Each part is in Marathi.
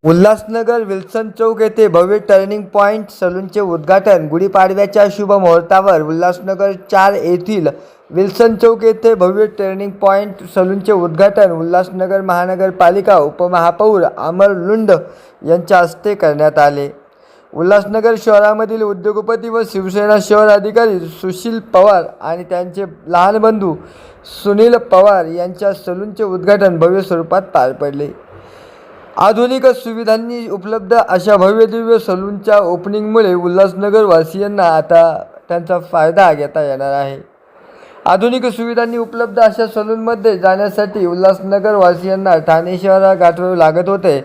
उल्हासनगर विल्सन चौक येथे भव्य टर्निंग पॉइंट सलूनचे उद्घाटन. गुढीपाडव्याच्या शुभ मुहूर्तावर उल्हासनगर 4 येथील विल्सन चौक येथे भव्य टर्निंग पॉइंट सलूनचे उद्घाटन उल्हासनगर महानगरपालिका उपमहापौर अमर लुंड यांच्या हस्ते करण्यात आले. उल्हासनगर शहरामधील उद्योगपती व शिवसेना शहर अधिकारी सुशील पवार आणि त्यांचे लहान बंधू सुनील पवार यांच्या सलूनचे उद्घाटन भव्य स्वरूपात पार पडले. आधुनिक सुविधांनी उपलब्ध अशा भव्य दिव्य सलूनच्या ओपनिंगमुळे उल्हासनगर वासियांना आता त्यांचा फायदा घेता येणार आहे. आधुनिक सुविधांनी उपलब्ध अशा सलूनमध्ये जाण्यासाठी उल्हासनगर वासियांना ठाणे शहरात गाठावे लागत होते,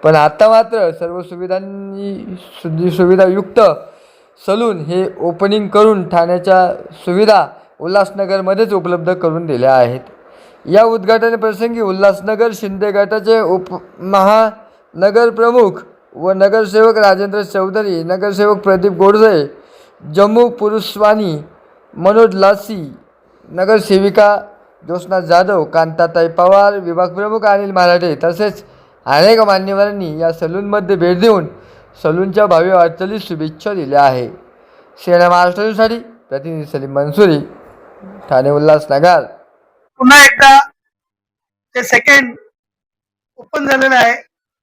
पण आता मात्र सर्व सुविधायुक्त सलून हे ओपनिंग करून ठाण्याच्या सुविधा उल्हासनगरमध्येच उपलब्ध करून दिल्या आहेत. या उद्घाटन प्रसंगी उल्हासनगर शिंदे गटाचे उपमहानगर प्रमुख व नगरसेवक राजेंद्र चौधरी, नगरसेवक प्रदीप गोडसे, जम्मू पुरुषवाणी मनोज लासी, नगरसेविका ज्योत्स्ना जाधव, कांताताई पवार, विभाग प्रमुख अनिल मराठे तसेच अनेक मान्यवरांनी या सलूनमध्ये भेट देऊन सलूनच्या भावी वाटचालीस शुभेच्छा दिल्या आहे. सेना महाराष्ट्रासाठी प्रतिनिधी सलीम मंसुरी, ठाणे उल्हासनगर. पुन्हा एकदा ते सेकंड ओपन झालेलं आहे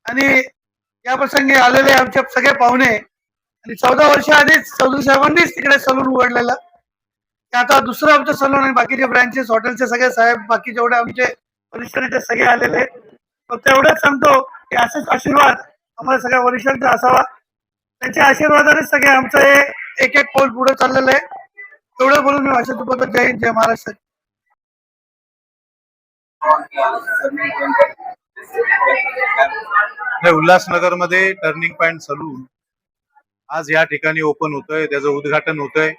आणि या प्रसंगी आलेले आमचे सगळे पाहुणे आणि 14 वर्ष आधीच चौधरी साहेबांनीच तिकडे सलून उघडलेलं. आता दुसरं आमचं सलून आणि बाकीचे ब्रँचेस हॉटेलचे सगळे साहेब बाकी जेवढे आमचे वरिष्ठांचे सगळे आलेले. फक्त एवढंच सांगतो की असेच आशीर्वाद आम्हाला सगळ्या वरिष्ठांचा असावा. त्यांच्या आशीर्वादानेच सगळे आमचं हे एक एक पाऊल पुढे चाललेलं आहे. एवढं बोलून मी भाषण चुकवतो. जय हिंद, जय महाराष्ट्र. उल्हासनगर मध्ये टर्निंग पॉइंट सलून आज या ठिकाणी ओपन होतोय, त्याचं उद्घाटन होतंय.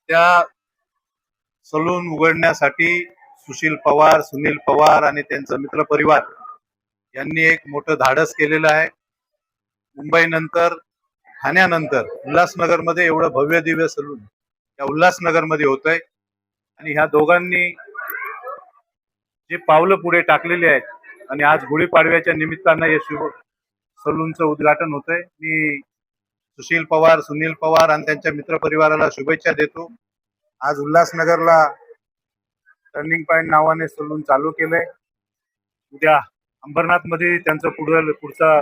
त्या सलून उघडण्यासाठी सुशील पवार, सुनील पवार आणि त्यांचा मित्र परिवार यांनी एक मोठं धाडस केलेलं आहे. मुंबईनंतर, ठाण्यानंतर उल्हासनगर मध्ये एवढं भव्य दिव्य सलून या उल्हासनगर मध्ये होतंय आणि ह्या दोघांनी जे पावलं पुढे टाकलेली आहेत आणि आज गुढीपाडव्याच्या निमित्तानं हे शुभ सलूनचं उद्घाटन होतंय. मी सुशील पवार, सुनील पवार आणि त्यांच्या मित्रपरिवाराला शुभेच्छा देतो. आज उल्हासनगरला टर्निंग पॉइंट नावाने सलून चालू केलंय. उद्या अंबरनाथ मध्ये त्यांचं पुढचा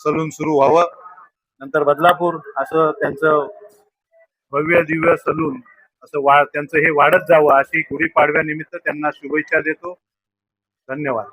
सलून सुरू व्हावं, नंतर बदलापूर असं त्यांचं भव्य दिव्य सलून असं त्यांचं हे वाढत जावं अशी गुढीपाडव्यानिमित्त त्यांना शुभेच्छा देतो. धन्यवाद.